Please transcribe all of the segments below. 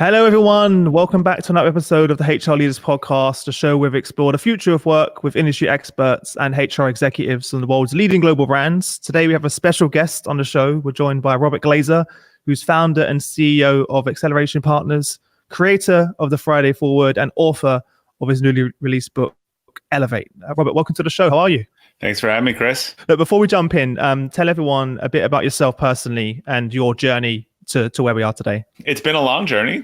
Hello, everyone. Welcome back to another episode of the HR Leaders Podcast, a show where we explore the future of work with industry experts and HR executives from the world's leading global brands. Today, we have a special guest on the show. We're joined by Robert Glazer, who's founder and CEO of Acceleration Partners, creator of the Friday Forward, and author of his newly released book, Elevate. Robert, welcome to the show. How are you? Thanks for having me, Chris. Look, before we jump in, tell everyone a bit about yourself personally and your journey to where we are today. It's been a long journey,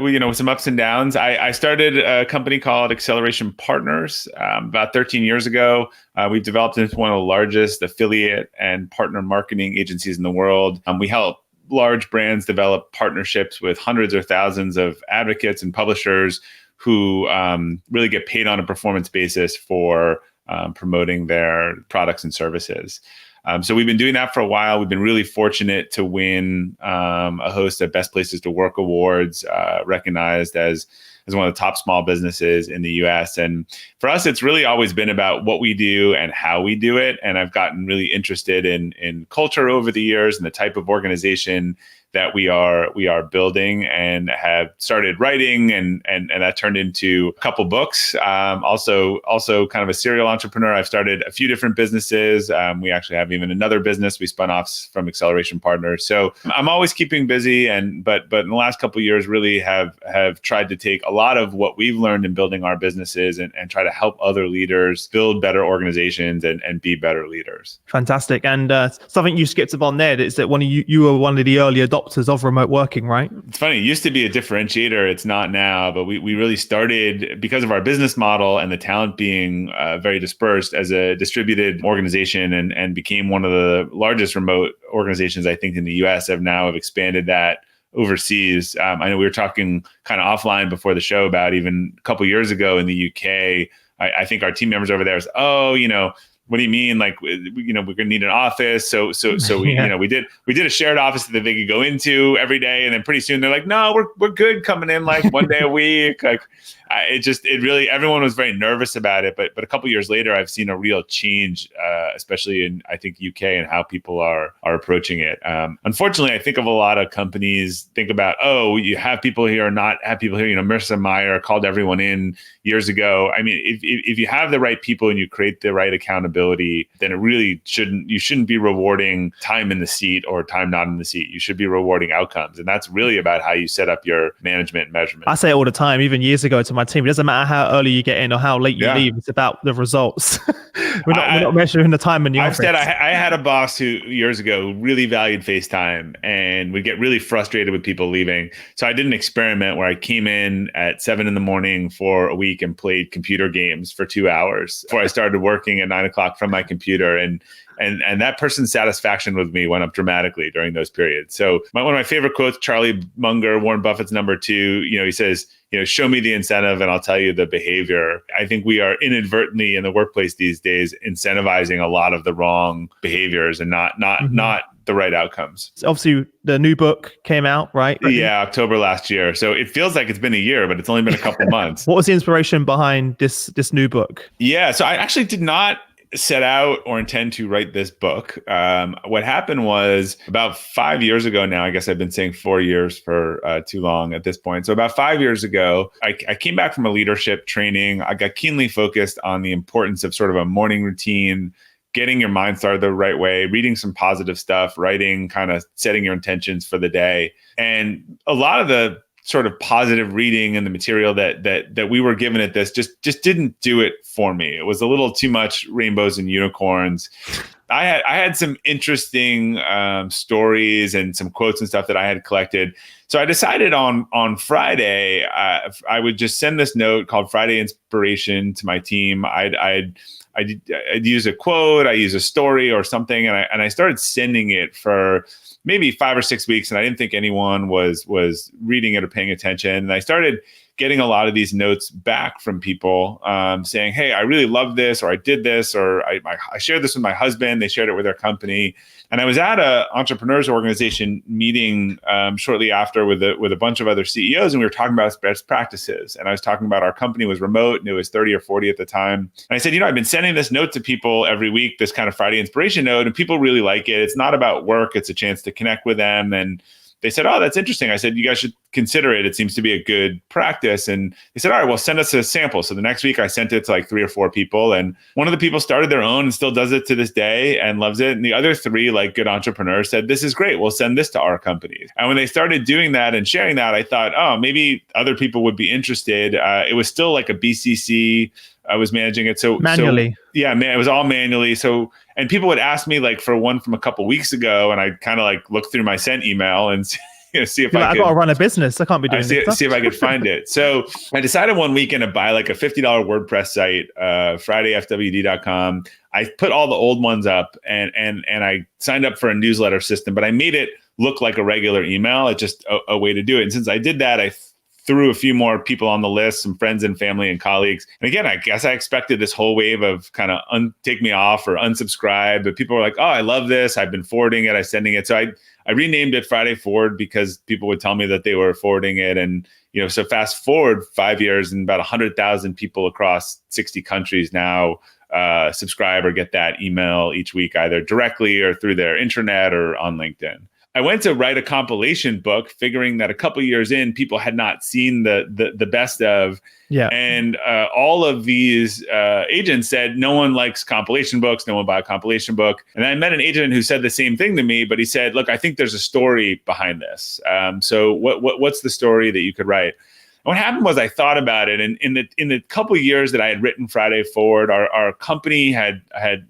with some ups and downs. I started a company called Acceleration Partners about 13 years ago. We've developed into one of the largest affiliate and partner marketing agencies in the world. We help large brands develop partnerships with hundreds or thousands of advocates and publishers who really get paid on a performance basis for promoting their products and services. So we've been doing that for a while. We've been really fortunate to win a host of Best Places to Work awards, recognized as one of the top small businesses in the US. And for us, it's really always been about what we do and how we do it. And I've gotten really interested in culture over the years and the type of organization that we are building, and have started writing, and that turned into a couple books. Also kind of a serial entrepreneur. I've started a few different businesses. We actually have even another business we spun off from Acceleration Partners. So I'm always keeping busy, but in the last couple of years really have tried to take a lot of what we've learned in building our businesses and try to help other leaders build better organizations and be better leaders. Fantastic. And something you skipped upon there is that you were one of the early adopters of remote working, right? It's funny. It used to be a differentiator. It's not now, but we really started because of our business model and the talent being very dispersed as a distributed organization, and became one of the largest remote organizations, I think, in the US. Have expanded that overseas. I know we were talking kind of offline before the show about even a couple of years ago in the UK. I think our team members over there was, what do you mean? Like, we're going to need an office. So we, Yeah. we did a shared office that they could go into every day. And then pretty soon they're like, no, we're good coming in like one day a week. Like everyone was very nervous about it. But a couple of years later, I've seen a real change, especially in, I think, UK, and how people are approaching it. Unfortunately, I think of a lot of companies think about, you have people here or not have people here. Marissa Mayer called everyone in years ago. I mean, if you have the right people and you create the right accountability, then you shouldn't be rewarding time in the seat or time not in the seat. You should be rewarding outcomes. And that's really about how you set up your management measurement. I say it all the time, even years ago to my team. It doesn't matter how early you get in or how late you leave. It's about the results. we're not measuring the time in the office. I had a boss who years ago really valued FaceTime and would get really frustrated with people leaving. So I did an experiment where I came in at 7 a.m. for a week and played computer games for 2 hours before I started working at 9 o'clock from my computer. And that person's satisfaction with me went up dramatically during those periods. So one of my favorite quotes, Charlie Munger, Warren Buffett's number 2, he says, show me the incentive and I'll tell you the behavior. I think we are inadvertently in the workplace these days incentivizing a lot of the wrong behaviors and not the right outcomes. So obviously, the new book came out, right? Yeah, October last year. So it feels like it's been a year, but it's only been a couple months. What was the inspiration behind this new book? Yeah, so I actually did not set out or intend to write this book. What happened was about 5 years ago now, I guess I've been saying 4 years for too long at this point. So about 5 years ago, I came back from a leadership training. I got keenly focused on the importance of sort of a morning routine, getting your mind started the right way, reading some positive stuff, writing, kind of setting your intentions for the day. And a lot of the sort of positive reading and the material that we were given at this just didn't do it for me. It was a little too much rainbows and unicorns. I had some interesting stories and some quotes and stuff that I had collected. So I decided on Friday, I would just send this note called Friday Inspiration to my team. I'd use a quote, I use a story or something, and I started sending it for maybe 5 or 6 weeks, and I didn't think anyone was reading it or paying attention. And I started getting a lot of these notes back from people saying, hey, I really love this, or I did this, or I shared this with my husband. They shared it with their company. And I was at an entrepreneurs organization meeting shortly after with a bunch of other CEOs, and we were talking about best practices. And I was talking about our company was remote, and it was 30 or 40 at the time. And I said, I've been sending this note to people every week, this kind of Friday inspiration note, and people really like it. It's not about work. It's a chance to connect with them. And they said, oh, that's interesting. I said, you guys should consider it. It seems to be a good practice. And they said, all right, well, send us a sample. So the next week I sent it to like 3 or 4 people. And one of the people started their own and still does it to this day and loves it. And the other 3, like good entrepreneurs, said, this is great. We'll send this to our companies. And when they started doing that and sharing that, I thought, oh, maybe other people would be interested. It was still like a BCC. I was managing it. So manually. Yeah, man, it was all manually. So, and people would ask me like for one from a couple weeks ago, and I kind of like look through my sent email and see if I got to run a business. I can't be doing this. See if I could find it. So I decided one weekend to buy like a $50 WordPress site, FridayFWD.com. I put all the old ones up and I signed up for a newsletter system, but I made it look like a regular email. It's just a way to do it. And since I did that, I threw a few more people on the list, some friends and family and colleagues. And again, I guess I expected this whole wave of kind of take me off or unsubscribe, but people were like, oh, I love this. I've been forwarding it. I'm sending it. So I renamed it Friday Forward because people would tell me that they were forwarding it. And, so fast forward 5 years and about 100,000 people across 60 countries now subscribe or get that email each week, either directly or through their intranet or on LinkedIn. I went to write a compilation book, figuring that a couple of years in, people had not seen the best of. Yeah. And all of these agents said, no one likes compilation books. No one buy a compilation book. And I met an agent who said the same thing to me, but he said, look, I think there's a story behind this. So what's the story that you could write? And what happened was I thought about it. And in the couple of years that I had written Friday Forward, our company had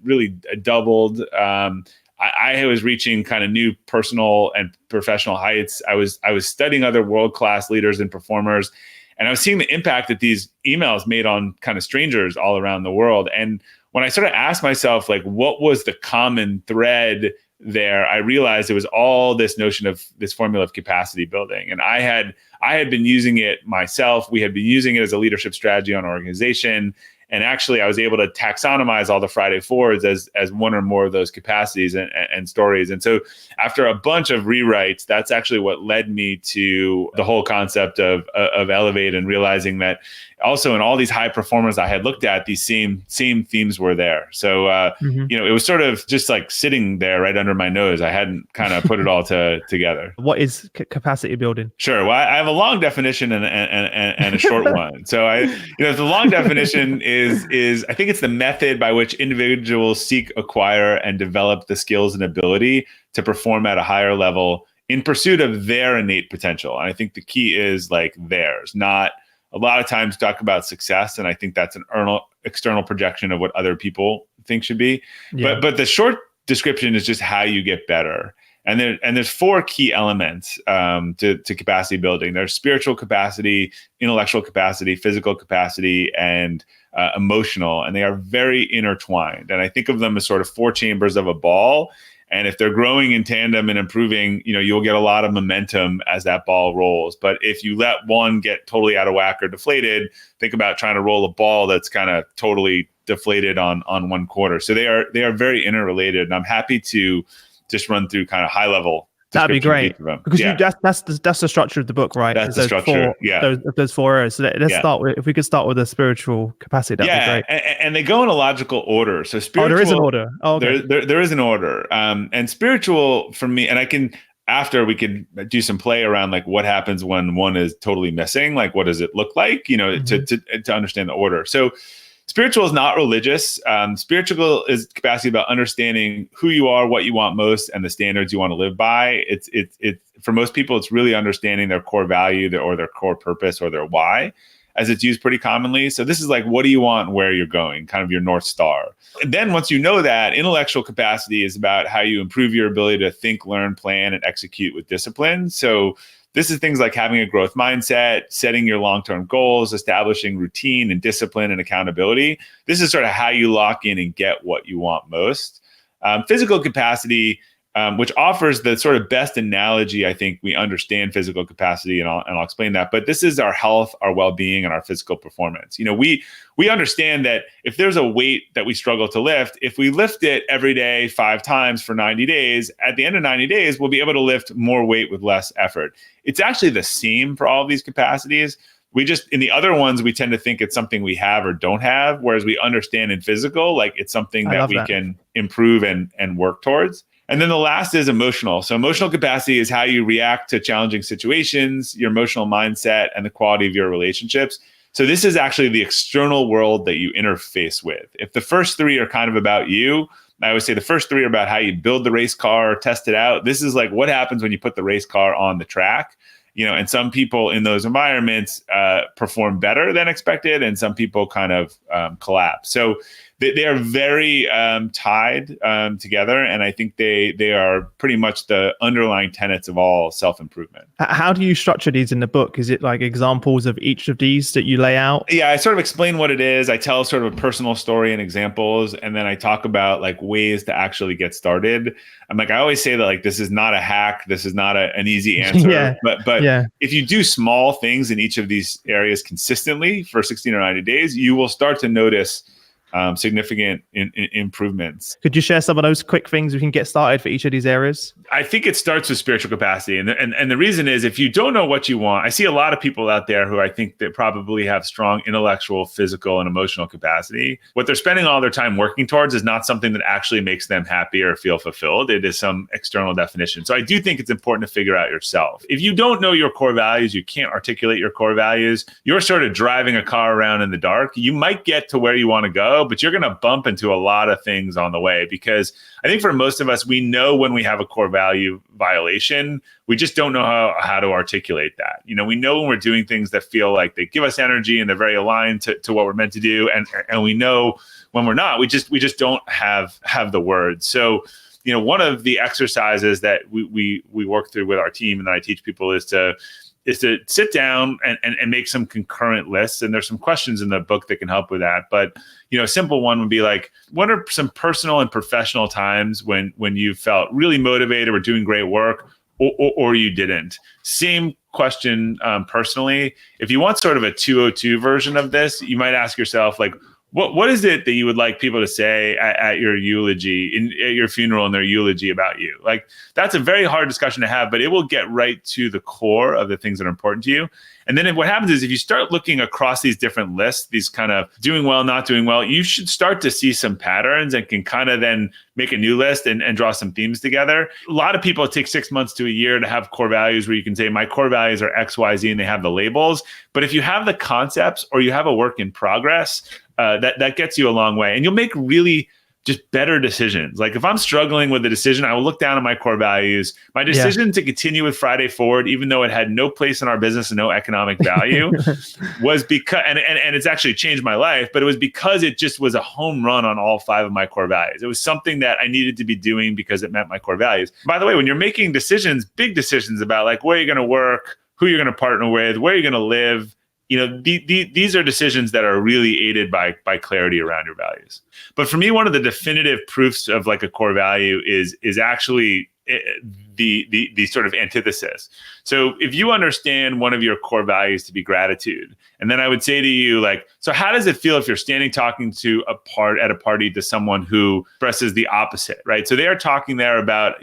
really doubled. I was reaching kind of new personal and professional heights. I was studying other world-class leaders and performers, and I was seeing the impact that these emails made on kind of strangers all around the world. And when I sort of asked myself, like, what was the common thread there, I realized it was all this notion of this formula of capacity building. And I had been using it myself. We had been using it as a leadership strategy on our organization. And actually, I was able to taxonomize all the Friday Forwards as one or more of those capacities and stories. And so after a bunch of rewrites, that's actually what led me to the whole concept of Elevate, and realizing that also in all these high performers I had looked at, these same themes were there. So, it was sort of just like sitting there right under my nose. I hadn't kind of put it all together. What is capacity building? Sure. Well, I have a long definition and a short one. So the long definition is I think it's the method by which individuals seek, acquire, and develop the skills and ability to perform at a higher level in pursuit of their innate potential. And I think the key is like theirs, not a lot of times talk about success. And I think that's an external projection of what other people think should be. Yeah. But the short description is just how you get better. And there's 4 key elements to capacity building. There's spiritual capacity, intellectual capacity, physical capacity, and emotional. And they are very intertwined. And I think of them as sort of 4 chambers of a ball. And if they're growing in tandem and improving, you'll get a lot of momentum as that ball rolls. But if you let one get totally out of whack or deflated, think about trying to roll a ball that's kind of totally deflated on one quarter. So they are very interrelated. And I'm happy to just run through kind of high level. That'd be great, because that's the structure of the book, right? That's the structure. Those 4 areas. So let's start with, if we could start with the spiritual capacity, that'd be great. And they go in a logical order. So spiritual. There is an order. Oh, okay. There is an order. And spiritual for me, and I can, after we can do some play around like what happens when one is totally missing, like what does it look like, to understand the order. So spiritual is not religious. Spiritual is capacity about understanding who you are, what you want most, and the standards you want to live by. It's for most people, it's really understanding their core value or their core purpose or their why, as it's used pretty commonly. So this is like, what do you want and where you're going, kind of your North Star. And then once you know that, intellectual capacity is about how you improve your ability to think, learn, plan, and execute with discipline. So this is things like having a growth mindset, setting your long-term goals, establishing routine and discipline and accountability. This is sort of how you lock in and get what you want most. Physical capacity, which offers the sort of best analogy. I think we understand physical capacity, and I'll explain that. But this is our health, our well-being, and our physical performance. We understand that if there's a weight that we struggle to lift, if we lift it every day 5 times for 90 days, at the end of 90 days, we'll be able to lift more weight with less effort. It's actually the same for all of these capacities. We just, in the other ones, we tend to think it's something we have or don't have, whereas we understand in physical, like it's something that we can improve and work towards. And then the last is emotional. So emotional capacity is how you react to challenging situations, your emotional mindset, and the quality of your relationships. So this is actually the external world that you interface with. If the first three are kind of about you, I would say the first three are about how you build the race car, test it out. This is like what happens when you put the race car on the track. And some people in those environments perform better than expected, and some people kind of collapse. So they are very tied together, and I think they are pretty much the underlying tenets of all self-improvement. How do you structure these in the book? Is it like examples of each of these that you lay out? Yeah, I sort of explain what it is. I tell sort of a personal story and examples, and then I talk about like ways to actually get started. I always say that like this is not a hack, this is not an easy answer, but if you do small things in each of these areas consistently for 16 or 90 days, you will start to notice significant improvements. Could you share some of those quick things we can get started for each of these areas? I think it starts with spiritual capacity. And the reason is if you don't know what you want, I see a lot of people out there who I think that probably have strong intellectual, physical, and emotional capacity. What they're spending all their time working towards is not something that actually makes them happy or feel fulfilled. It is some external definition. So I do think it's important to figure out yourself. If you don't know your core values, you can't articulate your core values, you're sort of driving a car around in the dark. You might get to where you want to go, but you're going to bump into a lot of things on the way, because I think for most of us, we know when we have a core value violation. We just don't know how to articulate that. We know when we're doing things that feel like they give us energy and they're very aligned to what we're meant to do, and we know when we're not. We just don't have the words. So one of the exercises that we work through with our team and that I teach people is to sit down and make some concurrent lists. And there's some questions in the book that can help with that. But, a simple one would be like, what are some personal and professional times when you felt really motivated or doing great work or you didn't? Same question personally. If you want sort of a 202 version of this, you might ask yourself, like, what is it that you would like people to say at your eulogy, at your funeral, in their eulogy about you? Like, that's a very hard discussion to have, but it will get right to the core of the things that are important to you. And then what happens is if you start looking across these different lists, these kind of doing well, not doing well, you should start to see some patterns and can kind of then make a new list and draw some themes together. A lot of people, it takes 6 months to a year to have core values where you can say, my core values are X, Y, Z, and they have the labels. But if you have the concepts or you have a work in progress, that gets you a long way. And you'll make really just better decisions. Like if I'm struggling with a decision, I will look down at my core values. My decision to continue with Friday Forward, even though it had no place in our business and no economic value, was because, and it's actually changed my life, but it was because it just was a home run on all 5 of my core values. It was something that I needed to be doing because it met my core values. By the way, when you're making decisions, big decisions about like where you're going to work, who you're going to partner with, where you're going to live, these are decisions that are really aided by clarity around your values. But for me, one of the definitive proofs of like a core value is actually the sort of antithesis. So if you understand one of your core values to be gratitude, and then I would say to you, like, so how does it feel if you're standing talking to at a party to someone who expresses the opposite, right? So they are talking there about,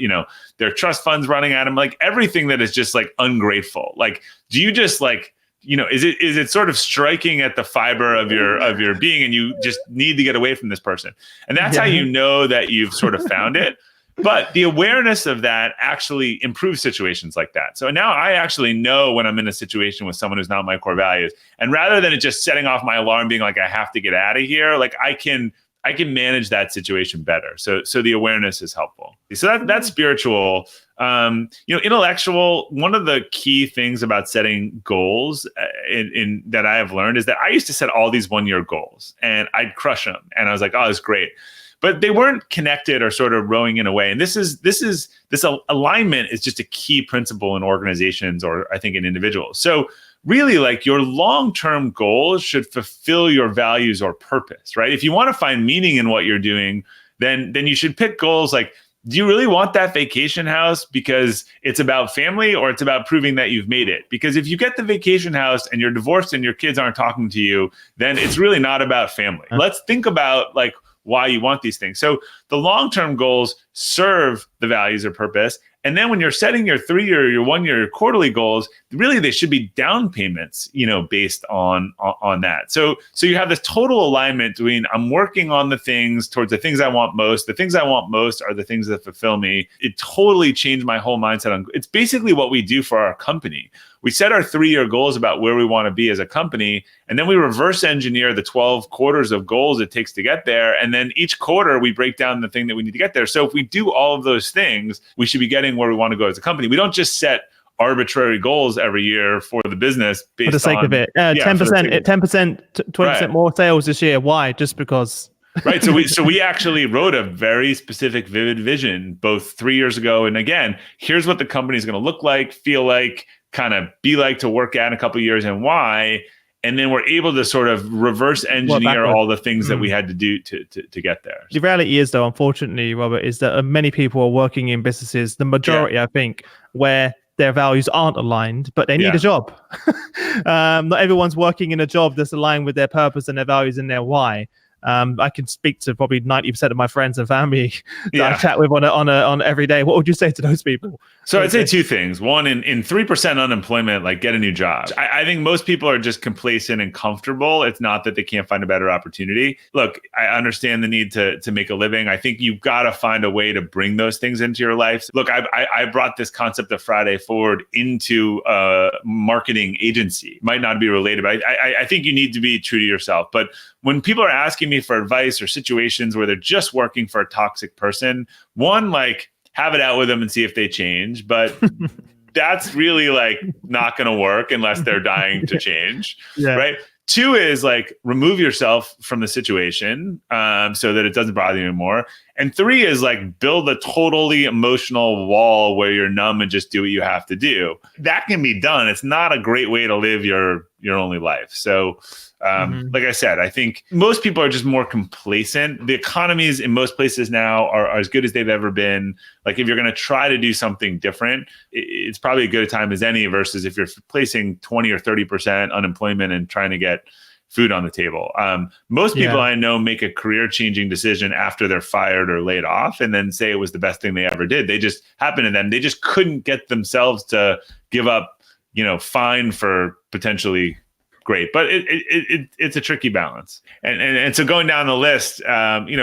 their trust funds running at them, like everything that is just like ungrateful. Like, do you just like, is it sort of striking at the fiber of your being, and you just need to get away from this person? And that's how you know that you've sort of found it. But the awareness of that actually improves situations like that. So now I actually know when I'm in a situation with someone who's not my core values. And rather than it just setting off my alarm being like, I have to get out of here, like I can manage that situation better. So the awareness is helpful. So that's spiritual. Intellectual, one of the key things about setting goals in that I have learned is that I used to set all these 1-year goals and I'd crush them. And I was like, oh, it's great. But they weren't connected or sort of rowing in a way. And this alignment is just a key principle in organizations, or I think in individuals. So really, like, your long-term goals should fulfill your values or purpose, right? If you want to find meaning in what you're doing, then you should pick goals like, do you really want that vacation house because it's about family, or it's about proving that you've made it? Because if you get the vacation house and you're divorced and your kids aren't talking to you, then it's really not about family. Let's think about like why you want these things. So the long-term goals serve the values or purpose, And then when you're setting your 3-year, your 1-year, your quarterly goals, really they should be down payments, based on that. So you have this total alignment between I'm working on the things towards the things I want most. The things I want most are the things that fulfill me. It totally changed my whole mindset. It's basically what we do for our company. We set our 3-year goals about where we want to be as a company, and then we reverse engineer the 12 quarters of goals it takes to get there. And then each quarter we break down the thing that we need to get there. So if we do all of those things, we should be getting where we want to go as a company. We don't just set arbitrary goals every year for the business based for the sake on, of it. 10%, 20% more sales this year. Why? Just because. Right. So we actually wrote a very specific, vivid vision both 3 years ago. And again, here's what the company is going to look like, feel like, kind of be like to work at in a couple of years, and why. And then we're able to sort of reverse engineer all the things that we had to do to get there. The reality is, though, unfortunately, Robert, is that many people are working in businesses, the majority, I think, where their values aren't aligned, but they need a job. Not everyone's working in a job that's aligned with their purpose and their values and their why. I can speak to probably 90% of my friends and family that I chat with on every day. What would you say to those people? So I'd say two things. One, in 3% unemployment, like get a new job. I think most people are just complacent and comfortable. It's not that they can't find a better opportunity. Look, I understand the need to make a living. I think you've got to find a way to bring those things into your life. Look, I brought this concept of Friday Forward into a marketing agency. Might not be related, but I think you need to be true to yourself. But when people are asking me for advice or situations where they're just working for a toxic person, one, like, have it out with them and see if they change. But that's really like not going to work unless they're dying to change. Right. Two is like remove yourself from the situation so that it doesn't bother you anymore. And three is like build a totally emotional wall where you're numb and just do what you have to do. That can be done. It's not a great way to live your only life. So like I said, I think most people are just more complacent. The economies in most places now are as good as they've ever been. Like if you're going to try to do something different, it's probably a good time as any versus if you're placing 20 or 30% unemployment and trying to get food on the table. Most people I know make a career-changing decision after they're fired or laid off and then say it was the best thing they ever did. They just happened to them. They just couldn't get themselves to give up, fine for potentially great, but it's a tricky balance. And so going down the list,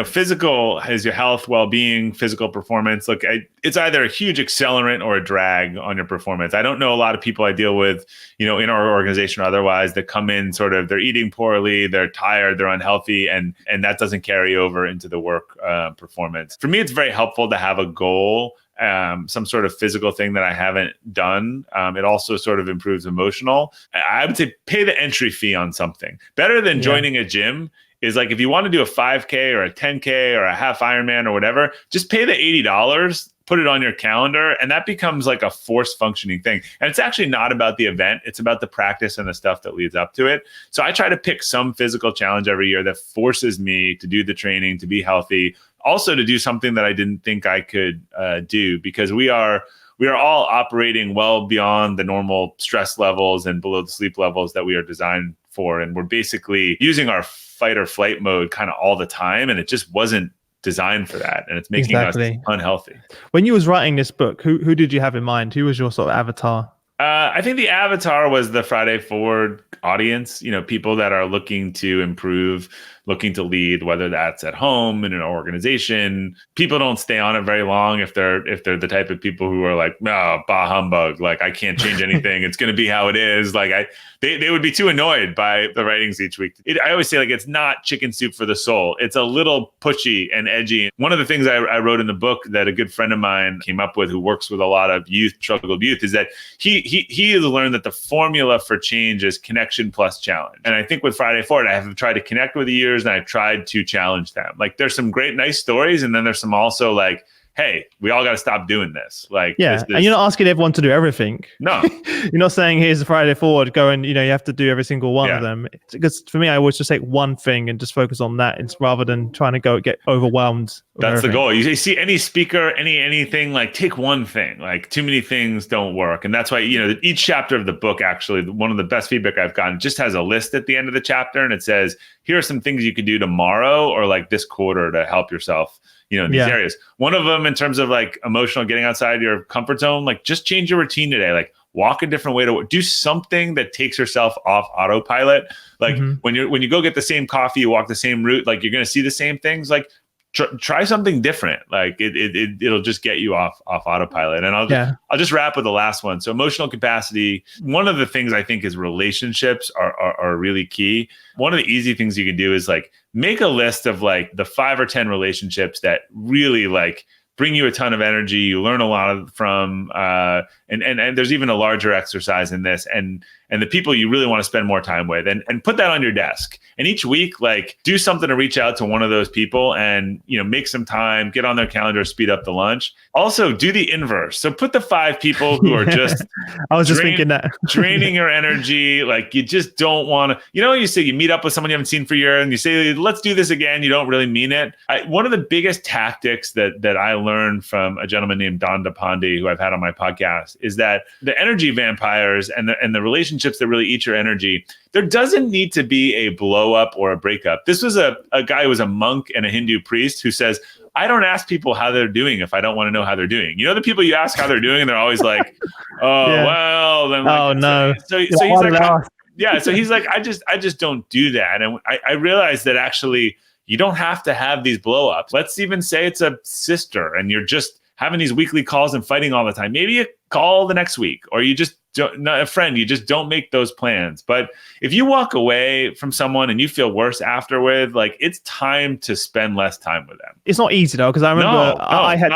physical is your health, well-being, physical performance. Look, it's either a huge accelerant or a drag on your performance. I don't know a lot of people I deal with, in our organization or otherwise that come in sort of, they're eating poorly, they're tired, they're unhealthy, and that doesn't carry over into the work performance. For me, it's very helpful to have a goal, some sort of physical thing that I haven't done. It also sort of improves emotional. I would say pay the entry fee on something. Better than joining a gym is like if you want to do a 5K or a 10K or a half Ironman or whatever, just pay the $80, put it on your calendar, and that becomes like a force functioning thing. And it's actually not about the event. It's about the practice and the stuff that leads up to it. So I try to pick some physical challenge every year that forces me to do the training, to be healthy, also to do something that I didn't think I could do, because we are all operating well beyond the normal stress levels and below the sleep levels that we are designed for. And we're basically using our fight or flight mode kind of all the time. And it just wasn't designed for that. And it's making us unhealthy. When you was writing this book, who did you have in mind? Who was your sort of avatar? I think the avatar was the Friday Forward audience, people that are looking to improve, looking to lead, whether that's at home, in an organization. People don't stay on it very long if they're the type of people who are like, bah humbug, like I can't change anything. It's going to be how it is. Like they would be too annoyed by the writings each week. I always say like it's not chicken soup for the soul. It's a little pushy and edgy. One of the things I wrote in the book that a good friend of mine came up with, who works with a lot of troubled youth, is that he has learned that the formula for change is connection plus challenge. And I think with Friday Forward, I have tried to connect with the years and I've tried to challenge them. Like there's some great, nice stories. And then there's some also like, hey, we all got to stop doing this. Like, and you're not asking everyone to do everything. No, you're not saying here's the Friday Forward, go and, you have to do every single one of them. Because for me, I always just take one thing and just focus on that. It's rather than trying to get overwhelmed That's the goal. You see any speaker, anything, like take one thing. Like too many things don't work. And that's why, each chapter of the book, actually, one of the best feedback I've gotten just has a list at the end of the chapter. And it says, here are some things you could do tomorrow or like this quarter to help yourself, in these areas. One of them in terms of like emotional, getting outside your comfort zone, like just change your routine today. Like walk a different way to do something that takes yourself off autopilot. Like when you go get the same coffee, you walk the same route, like you're going to see the same things. Like try something different. Like it'll just get you off autopilot. And I'll just wrap with the last one. So emotional capacity. One of the things I think is relationships are really key. One of the easy things you can do is like make a list of like the 5 or 10 relationships that really like bring you a ton of energy, you learn a lot from, and there's even a larger exercise in this, and the people you really want to spend more time with, and put that on your desk. And each week, like do something to reach out to one of those people and, make some time, get on their calendar, speed up the lunch. Also do the inverse. So put the 5 people who are just, I was just thinking that draining your energy. Like you just don't want to, you say you meet up with someone you haven't seen for a year and you say, let's do this again. You don't really mean it. One of the biggest tactics that I learned from a gentleman named Don DePonde, who I've had on my podcast, is that the energy vampires and the relationships that really eat your energy, there doesn't need to be a blow up or a breakup. This was a guy who was a monk and a Hindu priest who says, I don't ask people how they're doing if I don't want to know how they're doing. The people you ask how they're doing and they're always like, well, then like, oh no. So he's like, so he's like, I just don't do that. And I realized that actually you don't have to have these blow ups. Let's even say it's a sister and you're just having these weekly calls and fighting all the time. Maybe you call the next week, or you just not a friend. You just don't make those plans. But if you walk away from someone and you feel worse afterward, like it's time to spend less time with them. It's not easy though, because I remember I had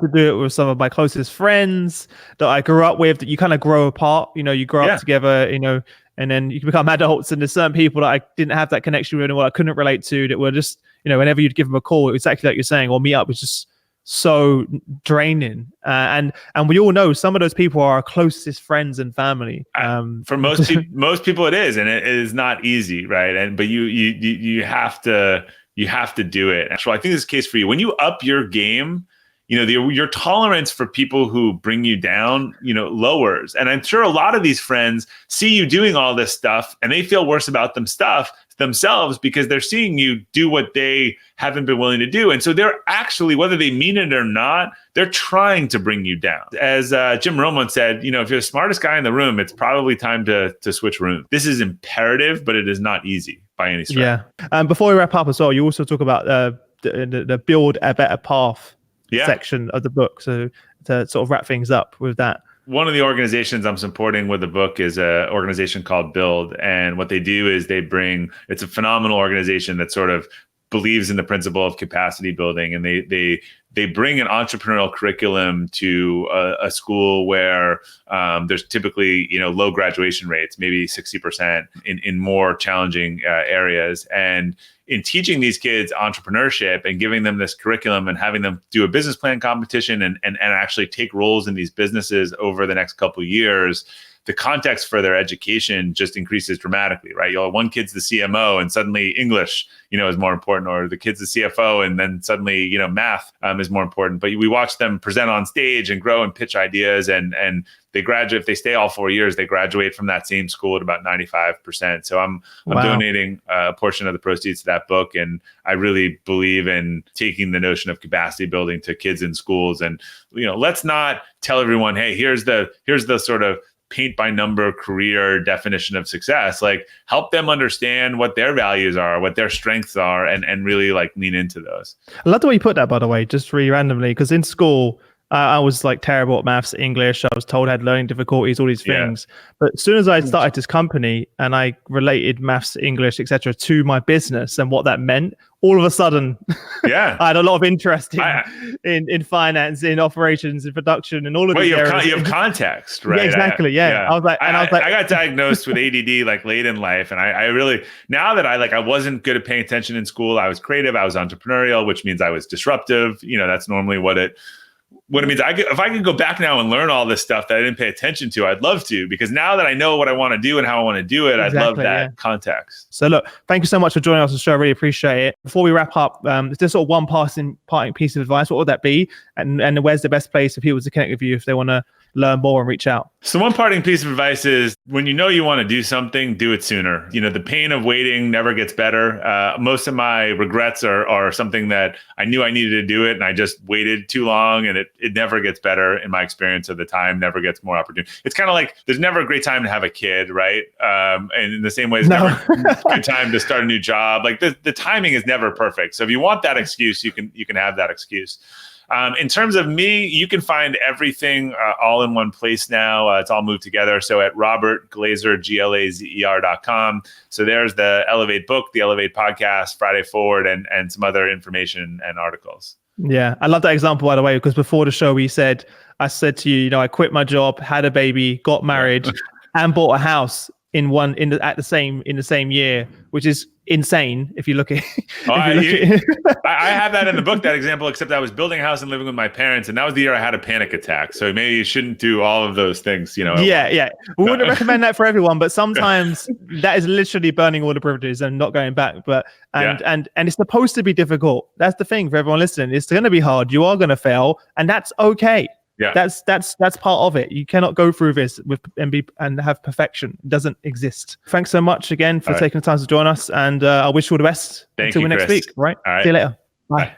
to do it with some of my closest friends that I grew up with. That you kind of grow apart. You grow up together. And then you can become adults. And there's certain people that I didn't have that connection with, and I couldn't relate to. That were just whenever you'd give them a call, it was exactly like you're saying, or meet up was just so draining, and we all know some of those people are our closest friends and family. For most people, it is, and it is not easy, right? But you have to do it. Actually, I think this is the case for you. When you up your game, your tolerance for people who bring you down, lowers. And I'm sure a lot of these friends see you doing all this stuff, and they feel worse about themselves because they're seeing you do what they haven't been willing to do. And so they're actually, whether they mean it or not, they're trying to bring you down. As Jim Rohn once said, if you're the smartest guy in the room, it's probably time to switch rooms. This is imperative, but it is not easy by any stretch. Yeah. And before we wrap up as well, you also talk about the build a better path section of the book. So to sort of wrap things up with that. One of the organizations I'm supporting with the book is an organization called Build. And what they do is it's a phenomenal organization that sort of believes in the principle of capacity building. And they bring an entrepreneurial curriculum to a school where there's typically, low graduation rates, maybe 60% in more challenging areas. And in teaching these kids entrepreneurship and giving them this curriculum and having them do a business plan competition and actually take roles in these businesses over the next couple of years, the context for their education just increases dramatically, right? One kid's the CMO and suddenly English, is more important, or the kid's the CFO and then suddenly, math is more important. But we watch them present on stage and grow and pitch ideas, and they graduate. If they stay all 4 years, they graduate from that same school at about 95%. So I'm donating a portion of the proceeds to that book. And I really believe in taking the notion of capacity building to kids in schools. And, let's not tell everyone, hey, here's the sort of paint by number career definition of success. Like help them understand what their values are, what their strengths are, and really like lean into those. I love the way you put that, by the way, just really randomly, because in school, I was like terrible at maths, English. I was told I had learning difficulties, all these things. But as soon as I started this company and I related maths, English, etc., to my business and what that meant, all of a sudden, I had a lot of interest in finance, in operations, in production, and all of these areas. You have context, right? Yeah, exactly. I was like, I got diagnosed with ADD like late in life, and I really, now that I wasn't good at paying attention in school. I was creative, I was entrepreneurial, which means I was disruptive. That's normally what what it means. If I could go back now and learn all this stuff that I didn't pay attention to, I'd love to, because now that I know what I want to do and how I want to do it, I'd love that context. So look, thank you so much for joining us on the show. I really appreciate it. Before we wrap up, if there's sort of one parting piece of advice, what would that be? And where's the best place for people to connect with you if they want to learn more and reach out? So one parting piece of advice is, when you know you want to do something, do it sooner. The pain of waiting never gets better. Most of my regrets are something that I knew I needed to do it and I just waited too long, and it never gets better in my experience of the time, never gets more opportunity. It's kind of like there's never a great time to have a kid, right? And in the same way, it's never a good time to start a new job. Like the timing is never perfect. So if you want that excuse, you can have that excuse. In terms of me, you can find everything all in one place now. It's all moved together. So at Robert Glazer, GLAZER.com. So there's the Elevate book, the Elevate podcast, Friday Forward, and some other information and articles. Yeah, I love that example, by the way, because before the show, I said to you, I quit my job, had a baby, got married, and bought a house in the same year, which is insane if you look at I have that in the book, that example, except I was building a house and living with my parents, and that was the year I had a panic attack. So maybe you shouldn't do all of those things, Yeah. We wouldn't recommend that for everyone, but sometimes that is literally burning all the privileges and not going back. But and it's supposed to be difficult. That's the thing for everyone listening. It's going to be hard. You are going to fail, and that's okay. Yeah, that's part of it. You cannot go through this and have perfection. It doesn't exist. Thanks so much again for taking the time to join us, and I wish you all the best until next week. Right? All right. See you later. Bye.